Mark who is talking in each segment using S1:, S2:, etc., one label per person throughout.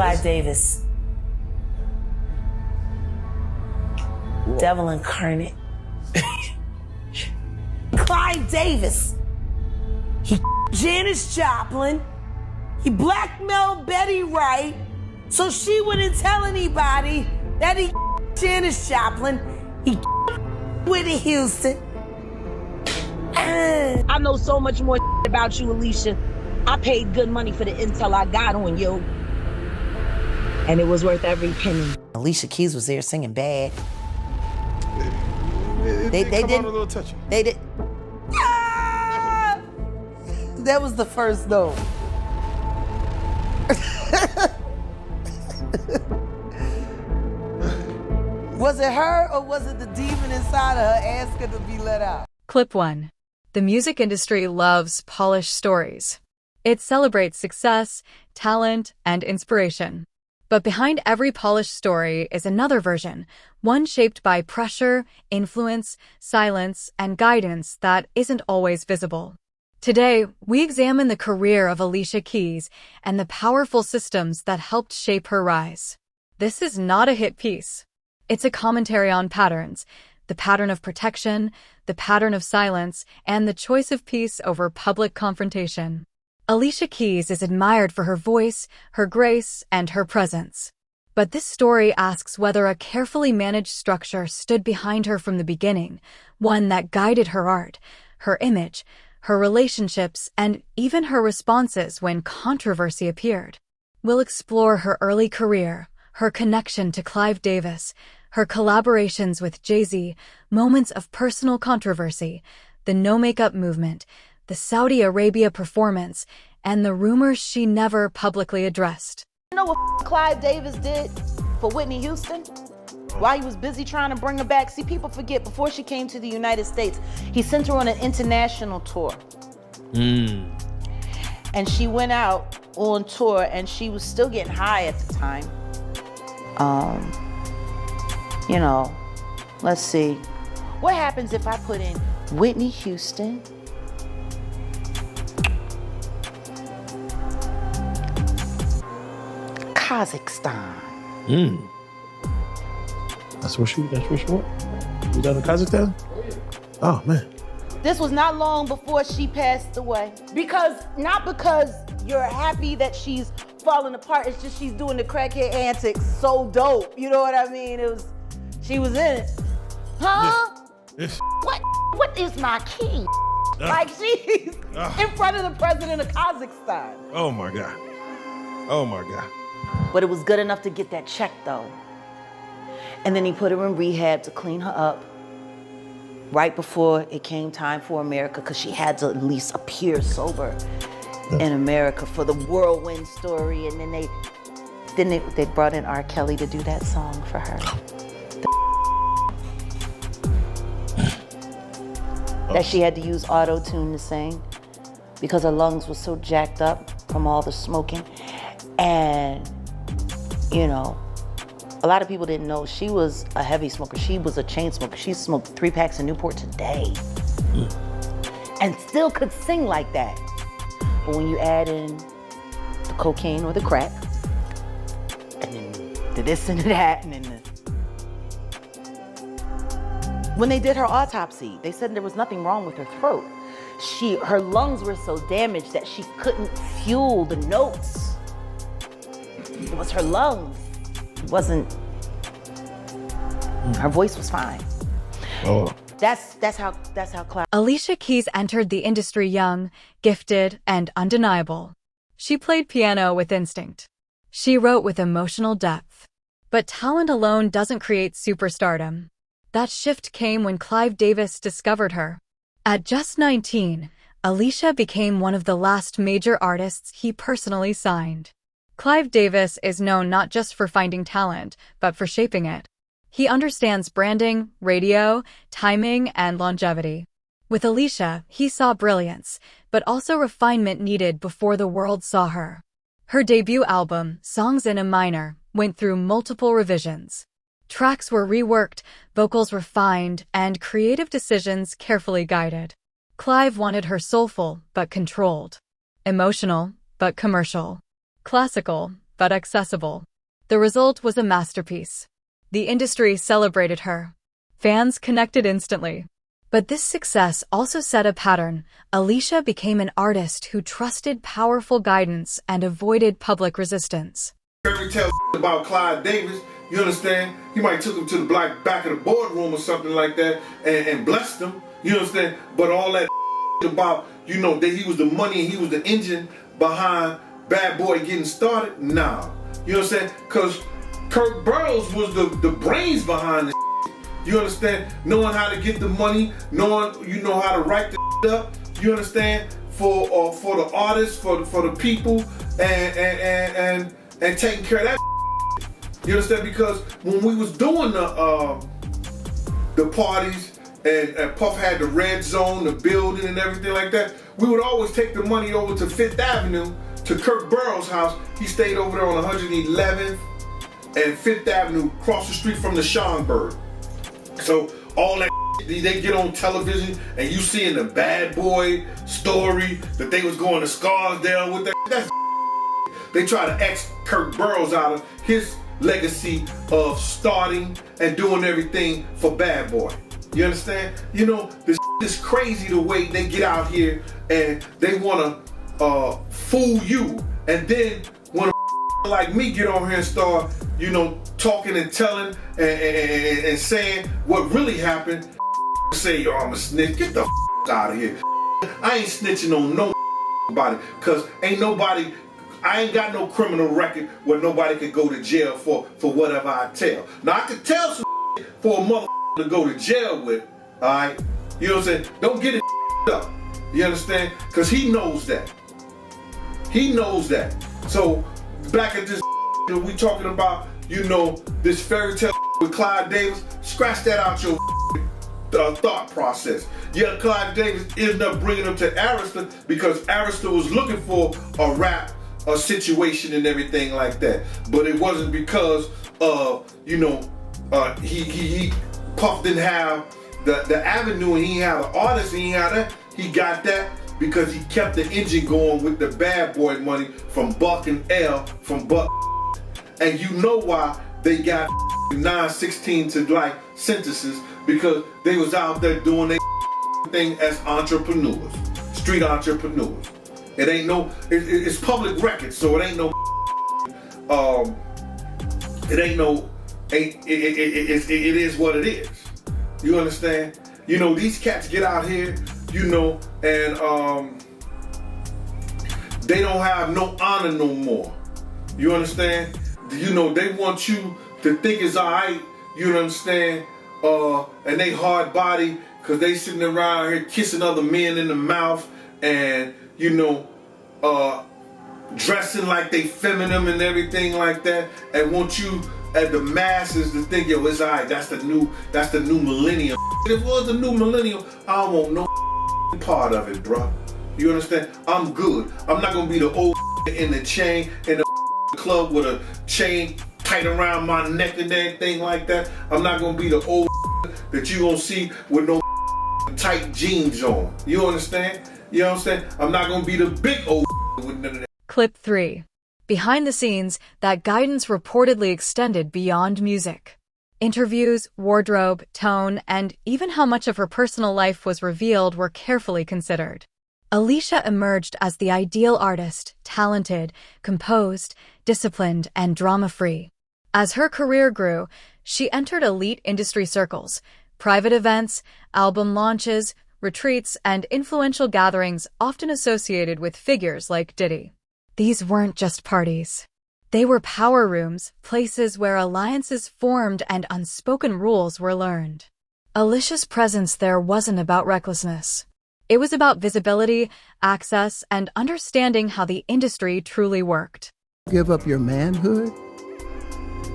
S1: Clive Davis.
S2: Whoa.
S1: Devil incarnate. Clive Davis. He Janis Joplin. He blackmailed Betty Wright so she wouldn't tell anybody that he Janis Joplin. He Whitney Houston.
S3: I know so much more about you, Alicia. I paid good money for the intel I got on you. And it was worth every penny.
S1: Alicia Keys was there singing bad.
S2: They did a little touchy.
S1: They did. Ah! That was the first note. Was it her or was it the demon inside of her asking to be let out?
S4: Clip 1. The music industry loves polished stories. It celebrates success, talent, and inspiration. But behind every polished story is another version, one shaped by pressure, influence, silence, and guidance that isn't always visible. Today, we examine the career of Alicia Keys and the powerful systems that helped shape her rise. This is not a hit piece. It's a commentary on patterns, the pattern of protection, the pattern of silence, and the choice of peace over public confrontation. Alicia Keys is admired for her voice, her grace, and her presence. But this story asks whether a carefully managed structure stood behind her from the beginning, one that guided her art, her image, her relationships, and even her responses when controversy appeared. We'll explore her early career, her connection to Clive Davis, her collaborations with Jay-Z, moments of personal controversy, the no-makeup movement, the Saudi Arabia performance, and the rumors she never publicly addressed.
S3: You know what Clive Davis did for Whitney Houston? While he was busy trying to bring her back. See, people forget, before she came to the United States, he sent her on an international tour. And she went out on tour, and she was still getting high at the time. You know, let's see. What happens if I put in Whitney Houston, Kazakhstan?
S2: That's where she went? You down in Kazakhstan? Oh, man.
S3: This was not long before she passed away. Not because you're happy that she's falling apart, it's just she's doing the crackhead antics so dope. You know what I mean? She was in it. Huh?
S2: Yes.
S3: What is my key? Like she's in front of the president of Kazakhstan.
S2: Oh, my God. Oh, my God.
S3: But it was good enough to get that check, though. And then he put her in rehab to clean her up right before it came time for America, because she had to at least appear sober in America for the whirlwind story. And then they brought in R. Kelly to do that song for her. That she had to use auto-tune to sing because her lungs were so jacked up from all the smoking. And, you know, a lot of people didn't know she was a heavy smoker. She was a chain smoker. She smoked 3 packs of Newport a day and still could sing like that. But when you add in the cocaine or the crack, and then the this and the that, and then when they did her autopsy, they said there was nothing wrong with her throat. Her lungs were so damaged that she couldn't fuel the notes. It was her lungs. It wasn't, her voice was fine.
S2: Oh.
S3: That's how Clive.
S4: Alicia Keys entered the industry young, gifted, and undeniable. She played piano with instinct. She wrote with emotional depth. But talent alone doesn't create superstardom. That shift came when Clive Davis discovered her. At just 19, Alicia became one of the last major artists he personally signed. Clive Davis is known not just for finding talent, but for shaping it. He understands branding, radio, timing, and longevity. With Alicia, he saw brilliance, but also refinement needed before the world saw her. Her debut album, Songs in A Minor, went through multiple revisions. Tracks were reworked, vocals refined, and creative decisions carefully guided. Clive wanted her soulful but controlled, emotional but commercial, classical but accessible. The result was a masterpiece. The industry celebrated her. Fans connected instantly. But this success also set a pattern. Alicia became an artist who trusted powerful guidance and avoided public resistance.
S5: Fairy tale about Clive Davis, you understand? He might took him to the back of the boardroom or something like that and blessed him, you understand? But all that about, that he was the money and he was the engine behind Bad Boy getting started, nah. You understand? Because Kirk Burroughs was the brains behind this. You understand? Knowing how to get the money, knowing how to write the up. You understand? For the artists, for the people, and taking care of that. You understand? Because when we was doing the parties and Puff had the red zone, the building, and everything like that, we would always take the money over to Fifth Avenue to Kirk Burroughs' house. He stayed over there on 111th and Fifth Avenue, across the street from the Schomburg. So all that they get on television and you see in the Bad Boy story that they was going to Scarsdale with that. That's they try to X Kirk Burroughs out of his legacy of starting and doing everything for Bad Boy. You understand? This is crazy the way they get out here and they want to fool you. And then when a like me get on here and start, talking and telling and saying what really happened, say, yo, I'm a snitch. Get the out of here. I ain't snitching on nobody, because I ain't got no criminal record where nobody can go to jail for whatever I tell. Now, I could tell some for a mother to go to jail with, all right? You know what I'm saying? Don't get it up. You understand? Because he knows that. He knows that. So, back at this we talking about, this fairy tale with Clive Davis, scratch that out your thought process. Yeah, Clive Davis ended up bringing him to Arista because Arista was looking for a rap situation and everything like that. But it wasn't because he Puff didn't have the avenue and he had an artist and he had that. He got that because he kept the engine going with the Bad Boy money from Buck and L from Buck. And you know why they got 916 to like synthesis, because they was out there doing their thing as entrepreneurs, street entrepreneurs. It ain't it's public record, so it ain't no it is what it is. You understand? These cats get out here, and they don't have no honor no more. You understand? They want you to think it's alright, you understand? And they hard body because they sitting around here kissing other men in the mouth and, dressing like they feminine and everything like that, and want you at the masses to think, yo, it's alright, that's the new millennium. If it was the new millennium, I don't want no part of it, bro. You understand? I'm good. I'm not gonna be the old in the chain in the club with a chain tight around my neck and everything like that. I'm not gonna be the old that you gonna see with no tight jeans on. You understand? You understand? I'm not gonna be the big old with none of that.
S4: Clip 3. Behind the scenes, that guidance reportedly extended beyond music. Interviews, wardrobe, tone, and even how much of her personal life was revealed were carefully considered. Alicia emerged as the ideal artist, talented, composed, disciplined, and drama-free. As her career grew, she entered elite industry circles, private events, album launches, retreats, and influential gatherings often associated with figures like Diddy. These weren't just parties. They were power rooms, places where alliances formed and unspoken rules were learned. Alicia's presence there wasn't about recklessness. It was about visibility, access, and understanding how the industry truly worked.
S6: Give up your manhood?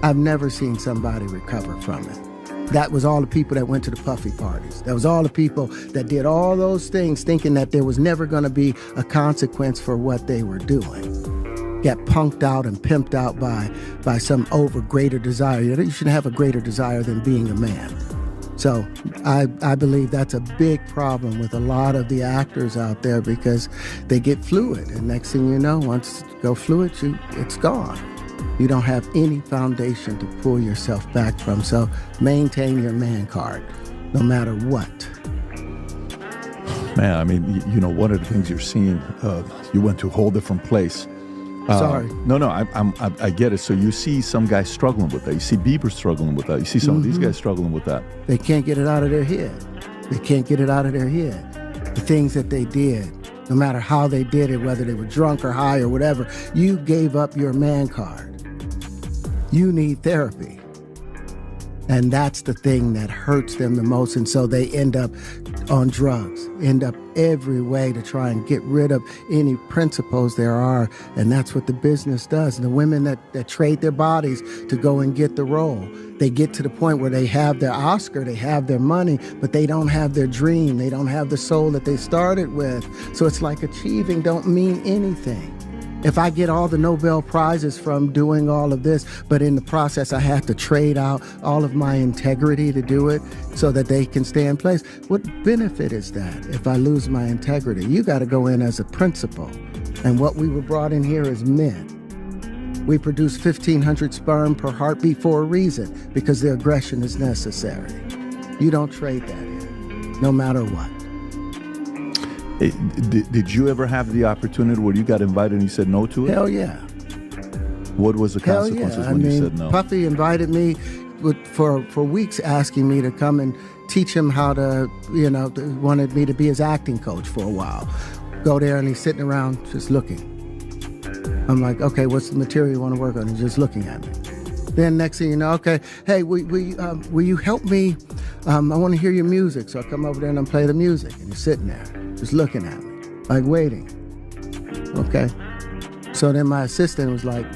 S6: I've never seen somebody recover from it. That was all the people that went to the puffy parties. That was all the people that did all those things thinking that there was never going to be a consequence for what they were doing. Get punked out and pimped out by some greater desire. You shouldn't have a greater desire than being a man. So I believe that's a big problem with a lot of the actors out there, because they get fluid, and next thing you know, once you go fluid, it's gone. You don't have any foundation to pull yourself back from. So maintain your man card, no matter what.
S7: Man, I mean, one of the things you're seeing, you went to a whole different place.
S6: Sorry.
S7: No, I get it. So you see some guys struggling with that. You see Bieber struggling with that. You see some of these guys struggling with that.
S6: They can't get it out of their head. They can't get it out of their head. The things that they did, no matter how they did it, whether they were drunk or high or whatever, you gave up your man card. You need therapy. And that's the thing that hurts them the most. And so they end up on drugs, end up every way to try and get rid of any principles there are. And that's what the business does. And the women that trade their bodies to go and get the role, they get to the point where they have their Oscar, they have their money, but they don't have their dream. They don't have the soul that they started with. So it's like achieving don't mean anything. If I get all the Nobel Prizes from doing all of this, but in the process I have to trade out all of my integrity to do it so that they can stay in place, what benefit is that if I lose my integrity? You got to go in as a principal. And what we were brought in here is men. We produce 1,500 sperm per heartbeat for a reason, because the aggression is necessary. You don't trade that in, no matter what.
S7: Hey, did you ever have the opportunity where you got invited and you said no to it?
S6: Hell yeah.
S7: What was the consequences when you said no?
S6: Puffy invited me for weeks, asking me to come and teach him how to, wanted me to be his acting coach for a while. Go there and he's sitting around just looking. I'm like, okay, what's the material you want to work on? He's just looking at me. Then next thing you know, okay, hey, will you help me? I want to hear your music. So I come over there and I play the music. And he's sitting there, just looking at me, like waiting. Okay. So then my assistant was like,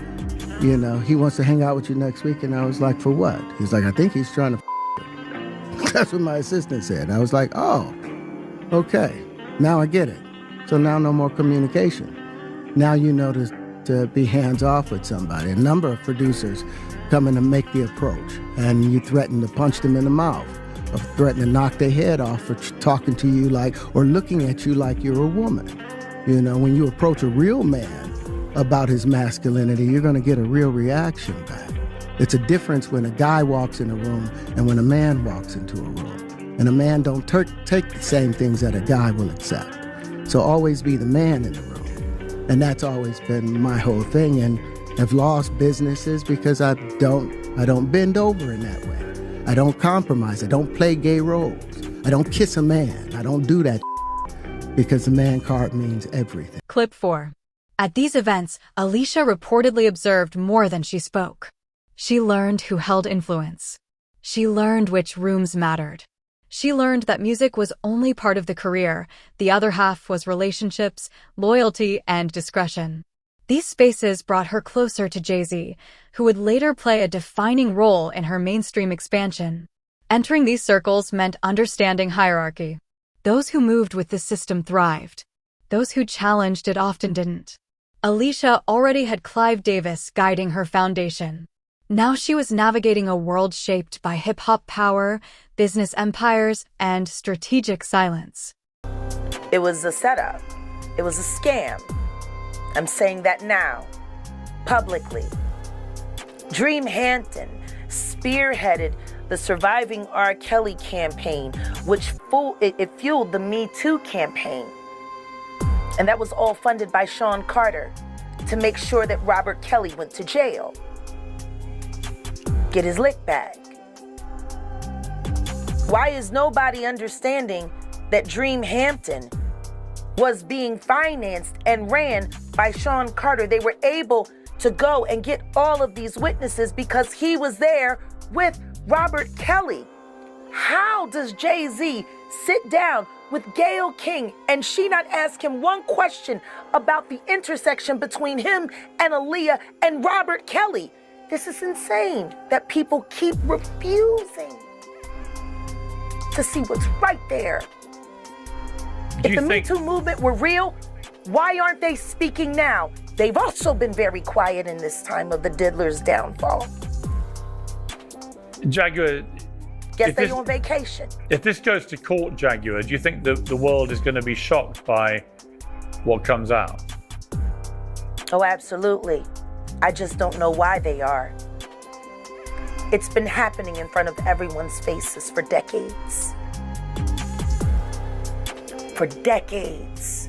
S6: he wants to hang out with you next week. And I was like, for what? He's like, I think he's trying to That's what my assistant said. I was like, oh, okay. Now I get it. So now no more communication. Now you know to be hands-off with somebody. A number of producers come in and make the approach, and you threaten to punch them in the mouth, or threaten to knock their head off for talking to you or looking at you like you're a woman. When you approach a real man about his masculinity, you're going to get a real reaction back. It's a difference when a guy walks in a room and when a man walks into a room. And a man don't take the same things that a guy will accept. So always be the man in the room. And that's always been my whole thing. And I've lost businesses because I don't bend over in that way. I don't compromise. I don't play gay roles. I don't kiss a man. I don't do that because the man card means everything.
S4: Clip 4. At these events, Alicia reportedly observed more than she spoke. She learned who held influence. She learned which rooms mattered. She learned that music was only part of the career. The other half was relationships, loyalty, and discretion. These spaces brought her closer to Jay-Z, who would later play a defining role in her mainstream expansion. Entering these circles meant understanding hierarchy. Those who moved with the system thrived. Those who challenged it often didn't. Alicia already had Clive Davis guiding her foundation. Now she was navigating a world shaped by hip-hop power, business empires, and strategic silence.
S3: It was a setup. It was a scam. I'm saying that now, publicly. Dream Hampton spearheaded the Surviving R. Kelly campaign, which fueled the Me Too campaign. And that was all funded by Sean Carter to make sure that Robert Kelly went to jail. Get his lick back. Why is nobody understanding that Dream Hampton was being financed and ran by Sean Carter? They were able to go and get all of these witnesses because he was there with Robert Kelly. How does Jay-Z sit down with Gayle King and she not ask him one question about the intersection between him and Aaliyah and Robert Kelly? This is insane that people keep refusing to see what's right there. If the Me Too movement were real, why aren't they speaking now? They've also been very quiet in this time of the Diddler's downfall.
S8: Jaguar,
S3: guess they're on vacation.
S8: If this goes to court, Jaguar, do you think that the world is going to be shocked by what comes out?
S3: Oh, absolutely. I just don't know why they are. It's been happening in front of everyone's faces for decades. For decades.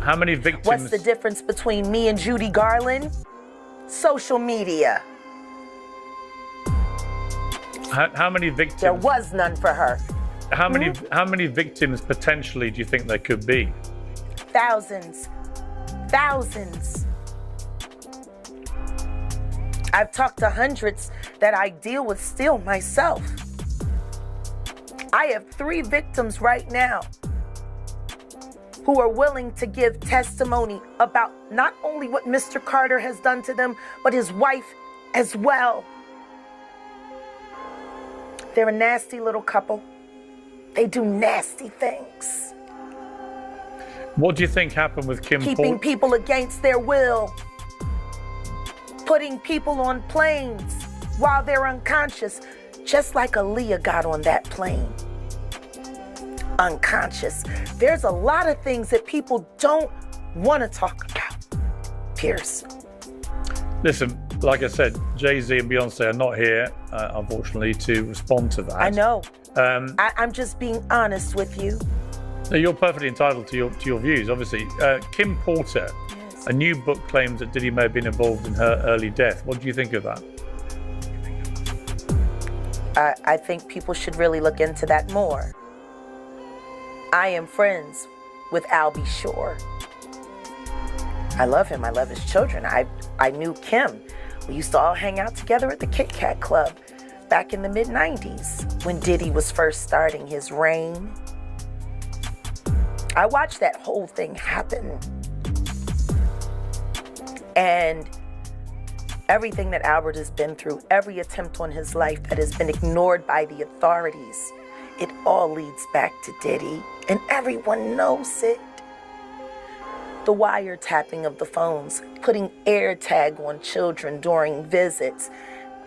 S8: How many victims?
S3: What's the difference between me and Judy Garland? Social media.
S8: How many victims?
S3: There was none for her.
S8: How many victims potentially do you think there could be?
S3: Thousands. Thousands. I've talked to hundreds that I deal with still myself. I have 3 victims right now who are willing to give testimony about not only what Mr. Carter has done to them, but his wife as well. They're a nasty little couple. They do nasty things.
S8: What do you think happened with Kim
S3: Keeping
S8: Porter?
S3: people against their will. Putting people on planes while they're unconscious, just like Aaliyah got on that plane. Unconscious. There's a lot of things that people don't want to talk about, Pierce.
S8: Listen, like I said, Jay-Z and Beyonce are not here, unfortunately, to respond to that.
S3: I know. I'm just being honest with you.
S8: No, you're perfectly entitled to your views, obviously. Kim Porter, a new book claims that Diddy may have been involved in her early death. What do you think of that?
S3: I think people should really look into that more. I am friends with Albie Shore. I love him. I love his children. I knew Kim. We used to all hang out together at the Kit Kat Club back in the mid-90s when Diddy was first starting his reign. I watched that whole thing happen. And everything that Albert has been through, every attempt on his life that has been ignored by the authorities, it all leads back to Diddy, and everyone knows it. The wiretapping of the phones, putting air tag on children during visits.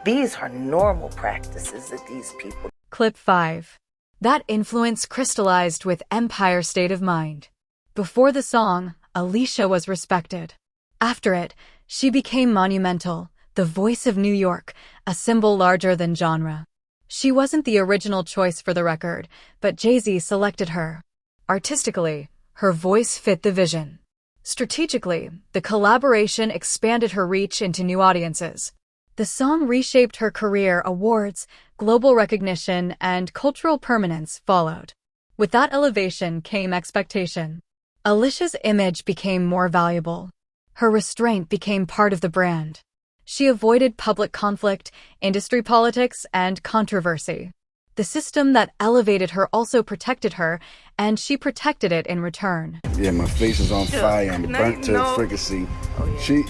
S3: These are normal practices of these people.
S4: Clip 5. That influence crystallized with Empire State of Mind. Before the song, Alicia was respected. After it, she became monumental, the voice of New York, a symbol larger than genre. She wasn't the original choice for the record, but Jay-Z selected her. Artistically, her voice fit the vision. Strategically, the collaboration expanded her reach into new audiences. The song reshaped her career. Awards, global recognition, and cultural permanence followed. With that elevation came expectation. Alicia's image became more valuable. Her restraint became part of the brand. She avoided public conflict, industry politics, and controversy. The system that elevated her also protected her, and she protected it in return.
S9: Yeah, my face is on fire. I'm burnt to fricassee.
S3: Oh, yeah.
S9: She,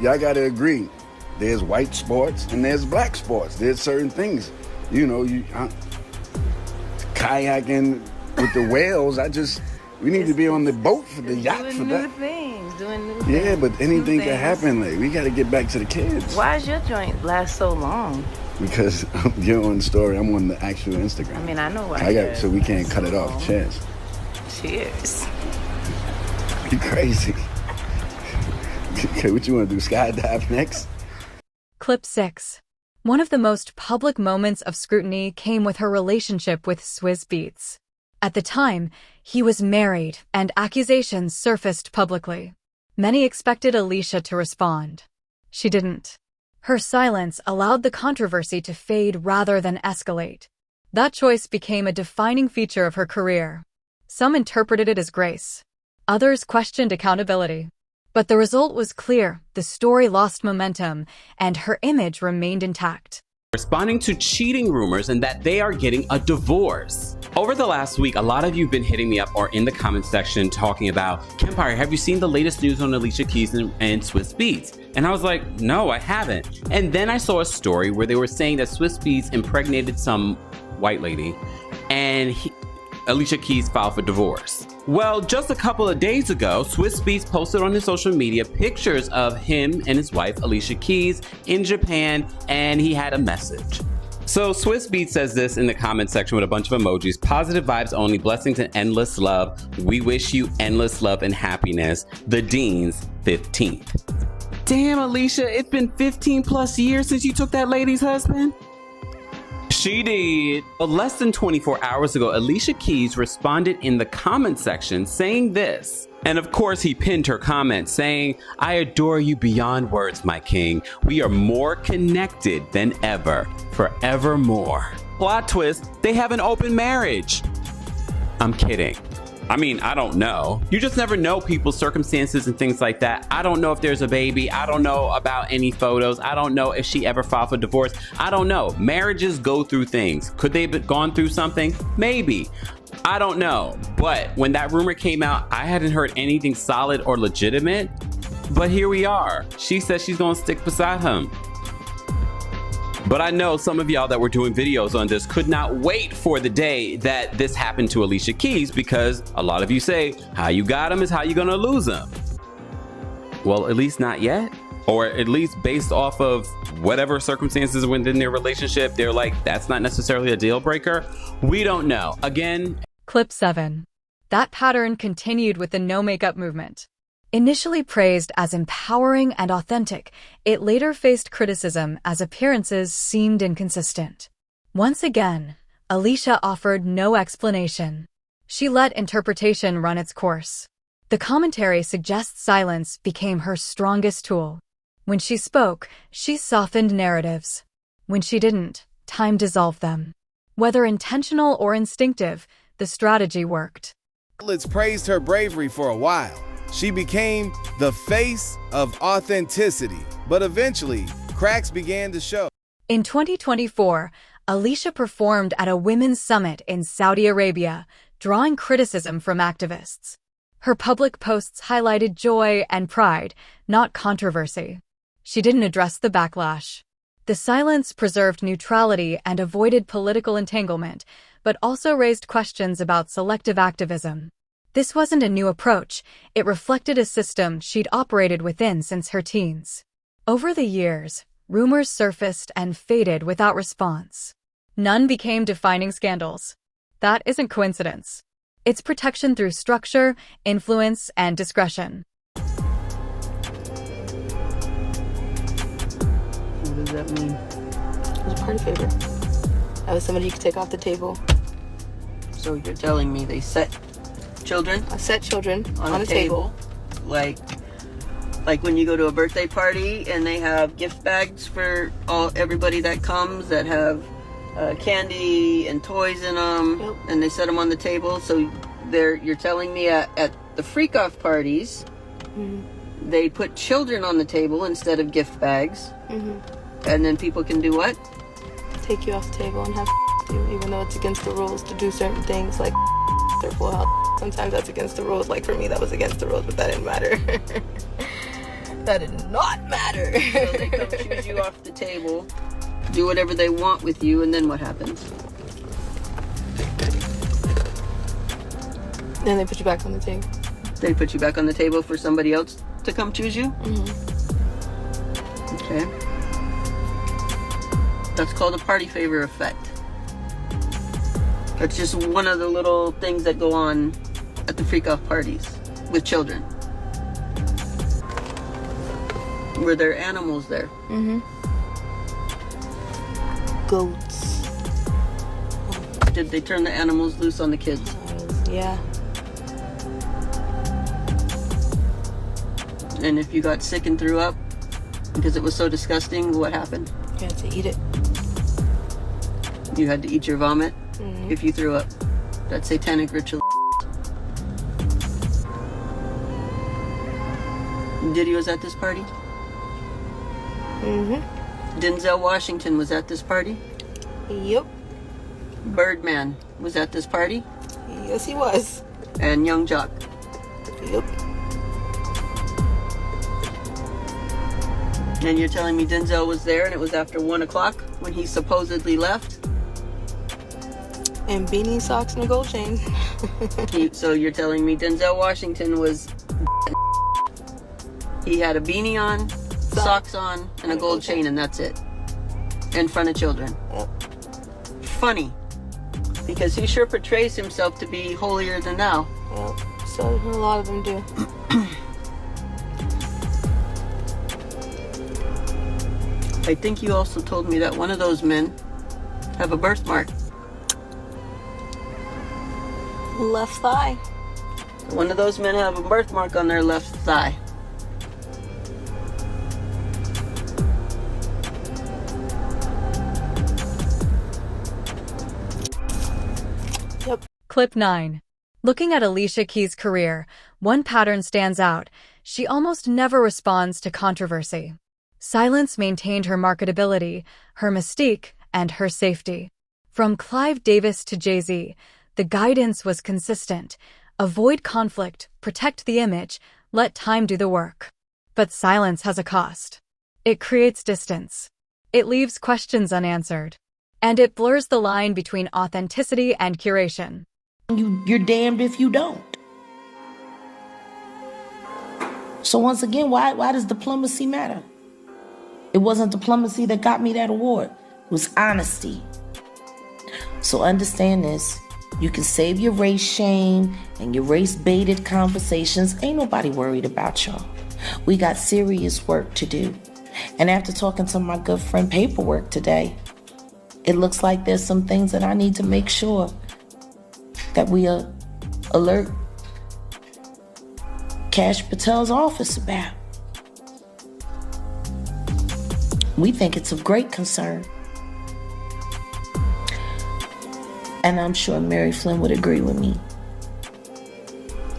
S9: y'all gotta agree. There's white sports and there's black sports. There's certain things, kayaking with the whales. We need to be on the boat for the yacht for that.
S10: Doing new things.
S9: Yeah, but anything can happen. Like, we gotta get back to the kids.
S10: Why is your joint last so long?
S9: Because you're on the story. I'm on the actual Instagram.
S10: I mean, I know why.
S9: So we can't cut it off. Cheers.
S10: Cheers.
S9: You crazy. Okay, what you want to do? Skydive next?
S4: Clip 6. One of the most public moments of scrutiny came with her relationship with Swizz Beatz. At the time, he was married and accusations surfaced publicly. Many expected Alicia to respond. She didn't. Her silence allowed the controversy to fade rather than escalate. That choice became a defining feature of her career. Some interpreted it as grace. Others questioned accountability. But the result was clear. The story lost momentum, and her image remained intact.
S11: Responding to cheating rumors and that they are getting a divorce. Over the last week, a lot of you have been hitting me up or in the comment section talking about, Kempire, have you seen the latest news on Alicia Keys and Swizz Beatz? And I was like, no, I haven't. And then I saw a story where they were saying that Swizz Beatz impregnated some white lady and Alicia Keys filed for divorce. Well, just a couple of days ago, Swizz Beatz posted on his social media pictures of him and his wife, Alicia Keys, in Japan, and he had a message. So Swizz Beatz says this in the comment section with a bunch of emojis. Positive vibes only, blessings and endless love. We wish you endless love and happiness. The Dean's 15th. Damn, Alicia, it's been 15 plus years since you took that lady's husband. She did. But less than 24 hours ago, Alicia Keys responded in the comment section saying this. And of course, he pinned her comment saying, "I adore you beyond words, my king. We are more connected than ever, forevermore." Plot twist, they have an open marriage. I'm kidding. I mean, I don't know. You just never know people's circumstances and things like that. I don't know if there's a baby. I don't know about any photos. I don't know if she ever filed for divorce. I don't know. Marriages go through things. Could they have gone through something? Maybe. I don't know. But when that rumor came out, I hadn't heard anything solid or legitimate. But here we are. She says she's gonna stick beside him. But I know some of y'all that were doing videos on this could not wait for the day that this happened to Alicia Keys, because a lot of you say, how you got him is how you gonna lose him. Well, at least not yet. Or at least based off of whatever circumstances within their relationship, they're like, that's not necessarily a deal breaker. We don't know. Again.
S4: Clip 7. That pattern continued with the no makeup movement. Initially praised as empowering and authentic, it later faced criticism as appearances seemed inconsistent. Once again, Alicia offered no explanation. She let interpretation run its course. The commentary suggests silence became her strongest tool. When she spoke, she softened narratives. When she didn't, time dissolved them. Whether intentional or instinctive, the strategy worked.
S12: Outlets praised her bravery for a while. She became the face of authenticity, but eventually, cracks began to show.
S4: In 2024, Alicia performed at a women's summit in Saudi Arabia, drawing criticism from activists. Her public posts highlighted joy and pride, not controversy. She didn't address the backlash. The silence preserved neutrality and avoided political entanglement, but also raised questions about selective activism. This wasn't a new approach. It reflected a system she'd operated within since her teens. Over the years, rumors surfaced and faded without response. None became defining scandals. That isn't coincidence. It's protection through structure, influence, and discretion.
S10: What does that mean? It was a party favor. That was somebody you could take off the table.
S13: So you're telling me they set children?
S10: I set children on a table.
S13: Like when you go to a birthday party and they have gift bags for everybody that comes that have candy and toys in them, yep. And they set them on the table. So you're telling me at the freak off parties, mm-hmm. They put children on the table instead of gift bags, mm-hmm. And then people can do what?
S10: Take you off the table and have you, even though it's against the rules to do certain things like or full health. Sometimes that's against the rules. Like for me, that was against the rules, but that didn't matter. That did not matter.
S13: So they come choose you off the table, do whatever they want with you, and then what happens?
S10: Then they put you back on the table.
S13: They put you back on the table for somebody else to come choose you?
S10: Mm-hmm.
S13: Okay. That's called a party favor effect. That's just one of the little things that go on at the freak off parties with children. Were there animals there?
S10: Mm-hmm. Goats.
S13: Did they turn the animals loose on the kids?
S10: Yeah.
S13: And if you got sick and threw up because it was so disgusting, what happened?
S10: You had to eat it.
S13: You had to eat your vomit?
S10: Mm-hmm.
S13: If you threw up. That's satanic ritual. Diddy was at this party?
S10: Mm-hmm.
S13: Denzel Washington was at this party?
S10: Yep.
S13: Birdman was at this party?
S10: Yes, he was.
S13: And Young Jock?
S10: Yep.
S13: And you're telling me Denzel was there and it was after 1 o'clock when he supposedly left?
S10: And beanie, socks, and a gold chain.
S13: So you're telling me Denzel Washington was... He had a beanie on, socks on, and a gold chain, and that's it. In front of children.
S10: Yep.
S13: Funny. Because he sure portrays himself to be holier than thou.
S10: Yep. So a lot of them do.
S13: I think you also told me that one of those men have a birthmark.
S10: Left thigh.
S13: One of those men have a birthmark on their left thigh.
S4: Clip 9. Looking at Alicia Keys' career, one pattern stands out. She almost never responds to controversy. Silence maintained her marketability, her mystique, and her safety. From Clive Davis to Jay-Z, the guidance was consistent. Avoid conflict, protect the image, let time do the work. But silence has a cost. It creates distance. It leaves questions unanswered. And it blurs the line between authenticity and curation.
S14: You're damned if you don't. So once again, why does diplomacy matter? It wasn't diplomacy that got me that award. It was honesty. So understand this. You can save your race shame and your race-baited conversations. Ain't nobody worried about y'all. We got serious work to do. And after talking to my good friend Paperwork today, it looks like there's some things that I need to make sure that we alert Kash Patel's office about. We think it's of great concern. And I'm sure Mary Flynn would agree with me.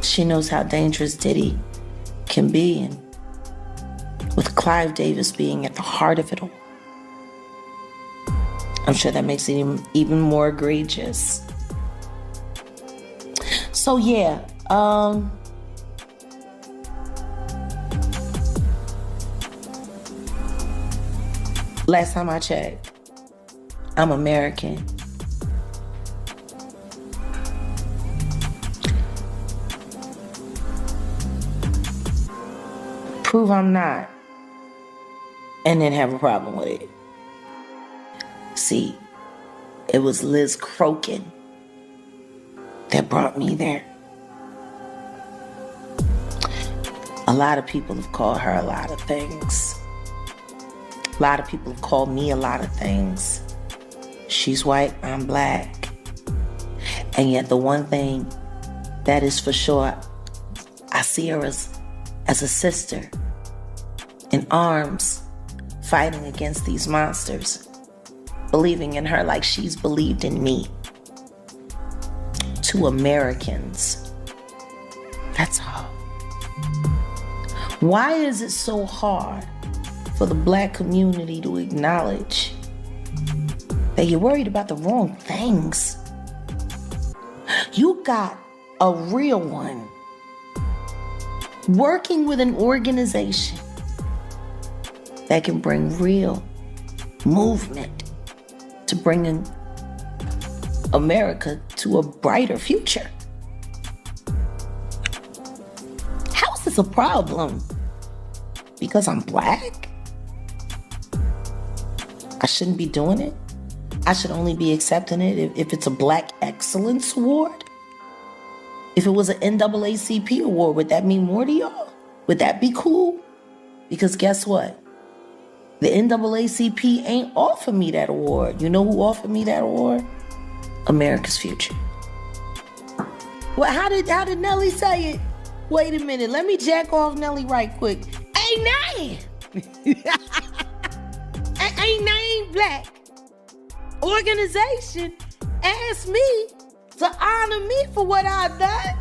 S14: She knows how dangerous Diddy can be, and with Clive Davis being at the heart of it all, I'm sure that makes it even more egregious. So yeah, last time I checked, I'm American. Prove I'm not, and then have a problem with it. See, it was Liz Crokin that brought me there. A lot of people have called her a lot of things. A lot of people have called me a lot of things. She's white, I'm black. And yet the one thing that is for sure, I see her as a sister in arms, fighting against these monsters, believing in her like she's believed in me. To Americans. That's all. Why is it so hard for the black community to acknowledge that you're worried about the wrong things? You got a real one working with an organization that can bring real movement to bringing America to a brighter future. How is this a problem? Because I'm black? I shouldn't be doing it? I should only be accepting it if it's a Black Excellence Award? If it was an NAACP award, would that mean more to y'all? Would that be cool? Because guess what? The NAACP ain't offered me that award. You know who offered me that award? America's future. Well, how did Nelly say it? Wait a minute, let me jack off Nelly right quick. Ain't nothing. Ain't nothing black organization asked me to honor me for what I've done.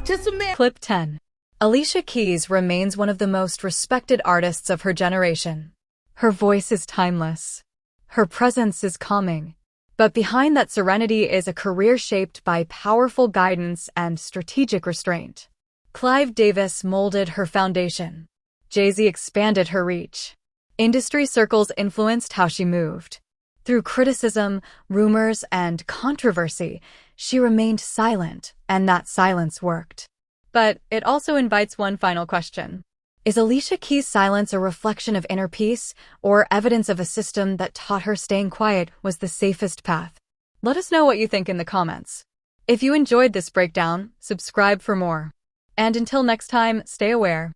S14: Just a minute.
S4: Clip 10. Alicia Keys remains one of the most respected artists of her generation. Her voice is timeless. Her presence is calming. But behind that serenity is a career shaped by powerful guidance and strategic restraint. Clive Davis molded her foundation. Jay-Z expanded her reach. Industry circles influenced how she moved. Through criticism, rumors, and controversy, she remained silent, and that silence worked. But it also invites one final question. Is Alicia Keys' silence a reflection of inner peace, or evidence of a system that taught her staying quiet was the safest path? Let us know what you think in the comments. If you enjoyed this breakdown, subscribe for more. And until next time, stay aware.